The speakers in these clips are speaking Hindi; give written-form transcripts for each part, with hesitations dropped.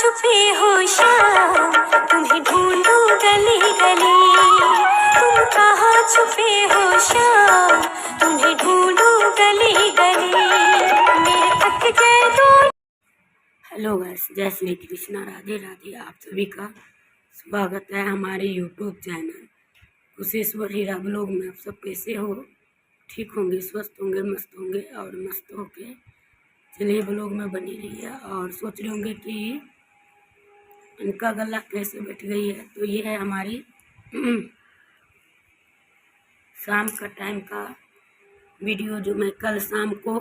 छुपे हो शाम, तुम्हें ढूंढूं गली गली। तुम कहाँ छुपे हो शाम, तुम्हें ढूंढूं गली गली। मेरे थक गए दो। हेलो गाइस, जय श्री कृष्णा, राधे राधे। आप सभी का स्वागत है हमारे यूट्यूब चैनल कुशेश्वर हीरा ब्लॉग में। आप सब कैसे हो? ठीक होंगे, स्वस्थ होंगे, मस्त होंगे और मस्त होके चलिए ब्लॉग में बनी रही है। और सोच रहे होंगे कि इनका गला कैसे बैठ गई है। तो ये है हमारी शाम का टाइम का वीडियो, जो मैं कल शाम को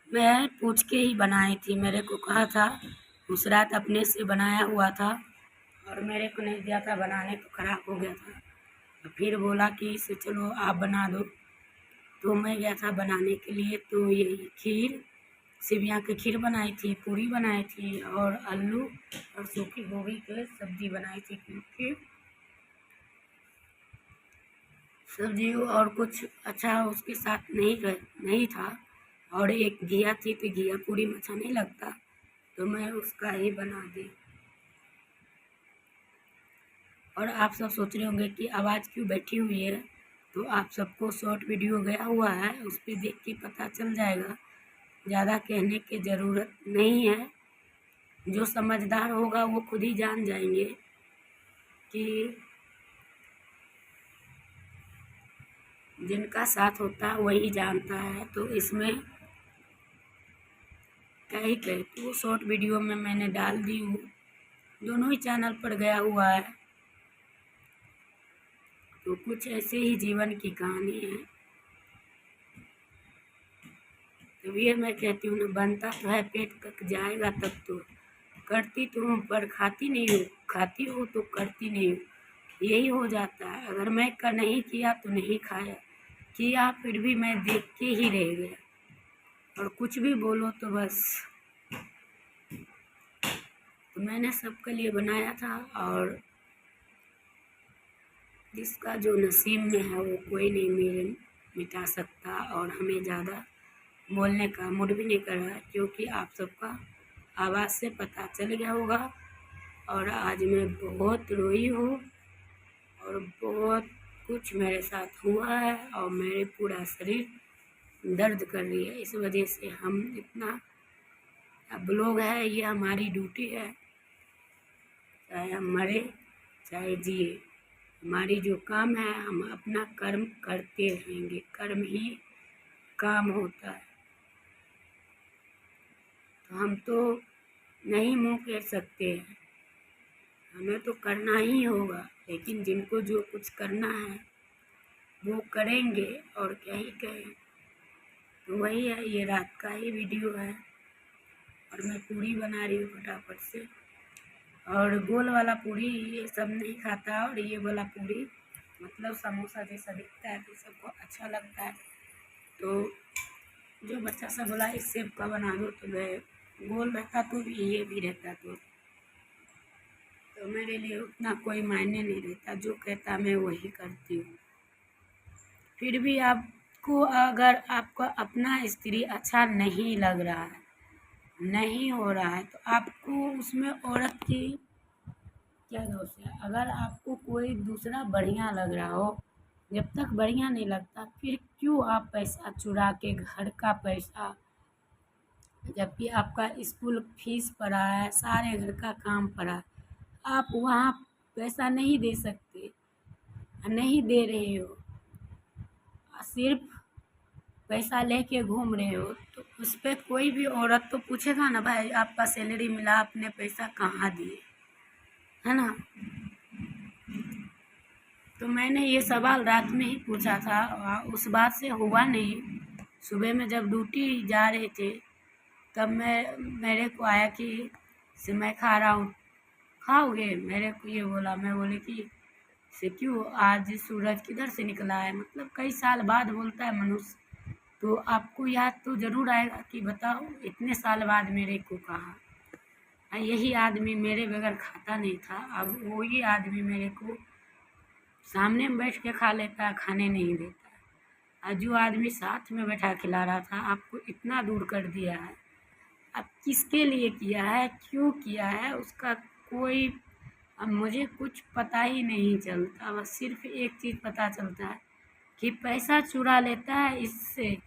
मैं पूछ के ही बनाई थी। मेरे को कहा था, उस रात अपने से बनाया हुआ था और मेरे को नहीं दिया था बनाने, तो ख़राब हो गया था। तो फिर बोला कि इसे चलो आप बना दो, तो मैं गया था बनाने के लिए। तो यही खीर, सेवियाँ की खीर बनाई थी, पूरी बनाई थी और आलू और सूखी गोभी की सब्जी बनाई थी। क्योंकि सब्जी और कुछ अच्छा उसके साथ नहीं था। और एक घिया थी, तो घिया पूरी में अच्छा नहीं लगता, तो मैं उसका ही बना दी। और आप सब सोच रहे होंगे कि आवाज़ क्यों बैठी हुई है। तो आप सबको शॉर्ट वीडियो गया हुआ है, उस पर देख के पता चल जाएगा। ज़्यादा कहने की ज़रूरत नहीं है, जो समझदार होगा वो खुद ही जान जाएंगे कि जिनका साथ होता है वही जानता है। तो इसमें क्या ही कहे, तो शॉर्ट वीडियो में मैंने डाल दी हूँ, दोनों ही चैनल पर गया हुआ है। तो कुछ ऐसे ही जीवन की कहानी है। तो ये मैं कहती हूँ ना, बनता तो है पेट तक जाएगा तब तो। करती तो हूँ पर खाती नहीं हूँ, खाती हूँ तो करती नहीं हूँ, यही हो जाता है। अगर मैं नहीं किया तो नहीं खाया, किया फिर भी मैं देख के ही रह गया। और कुछ भी बोलो तो बस। तो मैंने सबके लिए बनाया था, और जिसका जो नसीब में है वो कोई नहीं मेरे मिटा सकता। और हमें ज़्यादा बोलने का मूड भी नहीं कर रहा है, क्योंकि आप सबका आवाज़ से पता चल गया होगा। और आज मैं बहुत रोई हूँ और बहुत कुछ मेरे साथ हुआ है, और मेरे पूरा शरीर दर्द कर रही है। इस वजह से हम इतना, अब लोग है, ये हमारी ड्यूटी है, चाहे हम मरे चाहे जिए। हमारी जो काम है, हम अपना कर्म करते रहेंगे, कर्म ही काम होता है। तो हम तो नहीं मुंह फेर सकते हैं, हमें तो करना ही होगा। लेकिन जिनको जो कुछ करना है वो करेंगे, और क्या ही कहें। तो वही है, ये रात का ही वीडियो है। और मैं पूरी बना रही हूँ फटाफट से। और गोल वाला पूरी ये सब नहीं खाता, और ये वाला पूरी मतलब समोसा जैसा दिखता है, तो सबको अच्छा लगता है। तो जो बच्चा सब बोला इस शेप का बना दो, तो मैं गोल रहता तो भी ये भी रहता, तो मेरे लिए उतना कोई मायने नहीं रहता। जो कहता मैं वही करती हूँ। फिर भी आपको, अगर आपका अपना स्त्री अच्छा नहीं लग रहा है, नहीं हो रहा है, तो आपको उसमें औरत की क्या दोष है। अगर आपको कोई दूसरा बढ़िया लग रहा हो, जब तक बढ़िया नहीं लगता, फिर क्यों आप पैसा चुरा के, घर का पैसा, जबकि आपका स्कूल फीस पड़ा है, सारे घर का काम पड़ा है, आप वहाँ पैसा नहीं दे सकते, नहीं दे रहे हो, सिर्फ पैसा लेके घूम रहे हो, तो उस पर कोई भी औरत तो पूछेगा ना, भाई आपका सैलरी मिला, आपने पैसा कहाँ दिए, है ना। तो मैंने ये सवाल रात में ही पूछा था, उस बात से हुआ नहीं। सुबह में जब ड्यूटी जा रहे थे, तब मेरे को आया कि से मैं खा रहा हूँ, खाओगे? मेरे को ये बोला, मैं बोले कि से क्यों, आज सूरज किधर से निकला है। मतलब कई साल बाद बोलता है मनुष्य, तो आपको याद तो ज़रूर आएगा कि बताओ, इतने साल बाद मेरे को कहा। यही आदमी मेरे बगैर खाता नहीं था, अब वही आदमी मेरे को सामने में बैठ के खा लेता है, खाने नहीं देता है। और जो आदमी साथ में बैठा खिला रहा था, आपको इतना दूर कर दिया है। अब किसके लिए किया है, क्यों किया है, उसका कोई अब मुझे कुछ पता ही नहीं चलता। बस सिर्फ एक चीज़ पता चलता है कि पैसा चुरा लेता है इससे,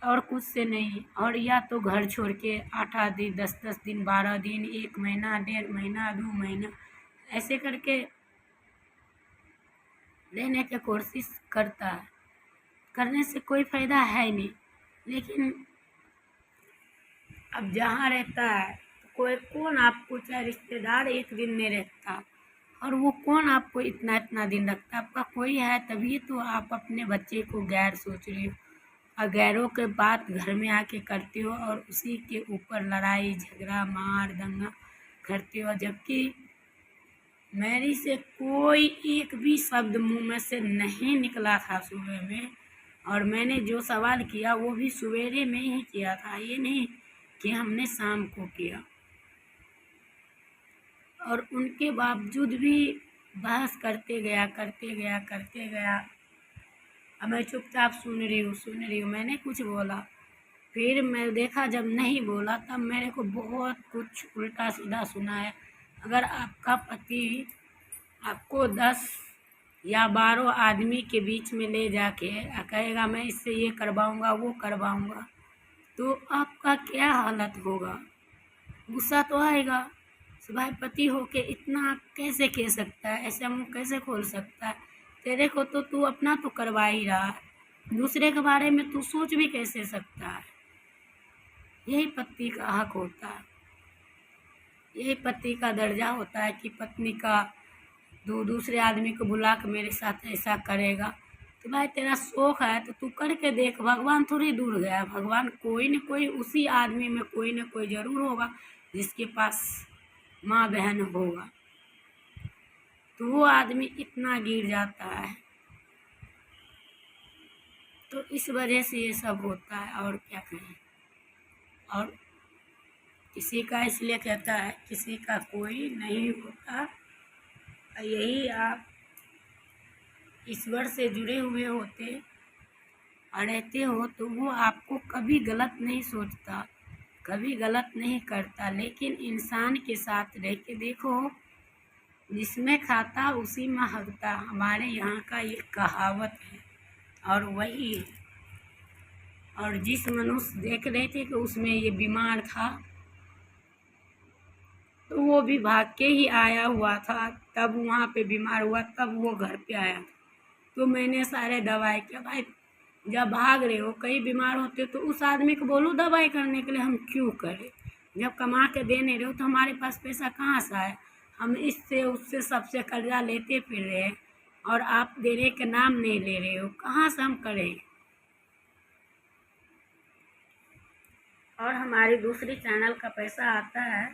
और कुछ से नहीं। और या तो घर छोड़ के 8-8 दिन, 10-10 दिन, 12 दिन, 1 महीना, 1.5 महीना, 2 महीना ऐसे करके रहने की कोशिश करता है। करने से कोई फ़ायदा है नहीं। लेकिन अब जहाँ रहता है तो कोई कौन आपको, चाहे रिश्तेदार एक दिन नहीं रखता, और वो कौन आपको इतना इतना दिन रखता। आपका कोई है तभी तो आप अपने बच्चे को गैर सोच रहे हो, और गैरों के बात घर में आके करते हो, और उसी के ऊपर लड़ाई झगड़ा मार दंगा करते हो। जबकि मेरी से कोई एक भी शब्द मुंह में से नहीं निकला था सुबह में, और मैंने जो सवाल किया वो भी सवेरे में ही किया था, ये नहीं कि हमने शाम को किया। और उनके बावजूद भी बहस करते गया। अब मैं चुपचाप सुन रही हूँ। मैंने कुछ बोला, फिर मैं देखा जब नहीं बोला तब मेरे को बहुत कुछ उल्टा सीधा सुनाया। अगर आपका पति आपको 10 या 12 आदमी के बीच में ले जाके कहेगा मैं इससे ये करवाऊँगा वो करवाऊँगा, तो आपका क्या हालत होगा। गुस्सा तो आएगा। भाई पति होके इतना कैसे कह सकता है, ऐसा मुंह कैसे खोल सकता है। तेरे को तो तू अपना तो करवा ही रहा है, दूसरे के बारे में तू सोच भी कैसे सकता है। यही पति का हक होता है, यही पति का दर्जा होता है कि पत्नी का दूसरे आदमी को बुला के मेरे साथ ऐसा करेगा। तो भाई तेरा शौक है तो तू करके देख। भगवान थोड़ी दूर गया, भगवान कोई न कोई उसी आदमी में कोई न कोई जरूर होगा जिसके पास माँ बहन होगा, तो वो आदमी इतना गिर जाता है। तो इस वजह से ये सब होता है, और क्या कहें। और किसी का इसलिए कहता है किसी का कोई नहीं होता। यही आप ईश्वर से जुड़े हुए होते और रहते हो तो वो आपको कभी गलत नहीं सोचता, कभी गलत नहीं करता। लेकिन इंसान के साथ रह के देखो, जिसमें खाता उसी में हकता, हमारे यहाँ का ये कहावत है, और वही है। और जिस मनुष्य देख रहे थे कि उसमें ये बीमार था, तो वो भी भाग के ही आया हुआ था, तब वहाँ पे बीमार हुआ, तब वो घर पे आया। तो मैंने सारे दवाई किया। भाई जब भाग रहे हो, कई बीमार होते तो उस आदमी को बोलो दवाई करने के लिए, हम क्यों करें। जब कमा के दे नहीं रहे हो तो हमारे पास पैसा कहाँ से आए। हम इससे उससे सबसे कर्जा लेते फिर रहे हैं, और आप देने के नाम नहीं ले रहे हो, कहाँ से हम करें। और हमारी दूसरी चैनल का पैसा आता है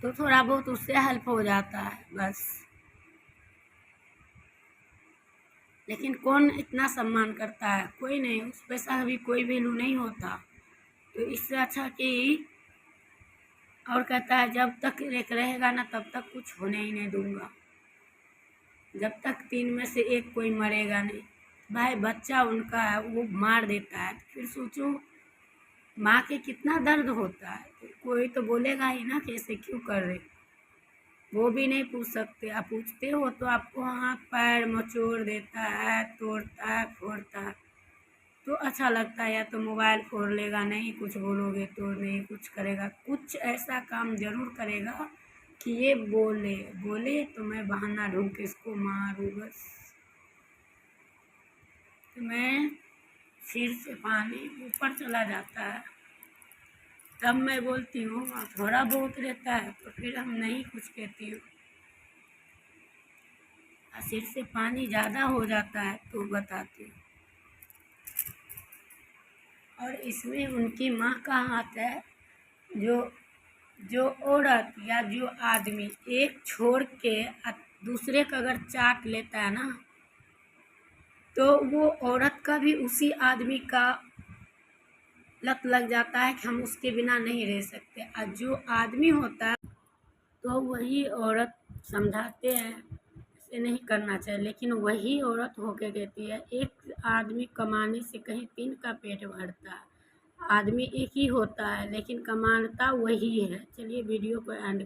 तो थोड़ा बहुत उससे हेल्प हो जाता है बस। लेकिन कौन इतना सम्मान करता है, कोई नहीं। उस पैसा का भी कोई वैल्यू नहीं होता। तो इससे अच्छा कि, और कहता है जब तक एक रहेगा ना तब तक कुछ होने ही नहीं दूंगा, जब तक 3 में से एक कोई मरेगा नहीं। भाई बच्चा उनका है, वो मार देता है, फिर सोचो माँ के कितना दर्द होता है। तो कोई तो बोलेगा ही ना कि ऐसे क्यों कर रहे। वो भी नहीं पूछ सकते। आप पूछते हो तो आपको हाथ पैर मचोड़ देता है, तोड़ता है, फोड़ता है। तो अच्छा लगता है, या तो मोबाइल फोड़ लेगा, नहीं कुछ बोलोगे तो नहीं कुछ करेगा। कुछ ऐसा काम जरूर करेगा कि ये बोले तो मैं बहाना ढूंढ के इसको मारूँ बस। तो मैं सिर से पानी ऊपर चला जाता है तब मैं बोलती हूँ, और थोड़ा बहुत रहता है तो फिर हम नहीं कुछ कहती हूँ। सिर से पानी ज़्यादा हो जाता है तो बताती हूँ। और इसमें उनकी माँ का हाथ है। जो औरत या जो आदमी एक छोड़ के दूसरे का अगर चाट लेता है ना, तो वो औरत का भी उसी आदमी का लत लग जाता है कि हम उसके बिना नहीं रह सकते। और जो आदमी होता है तो वही औरत समझाते हैं, के नहीं करना चाहिए, लेकिन वही औरत होके कहती है एक आदमी कमाने से कहीं 3 का पेट भरता है। आदमी एक ही होता है लेकिन कमाता वही है। चलिए वीडियो को एंड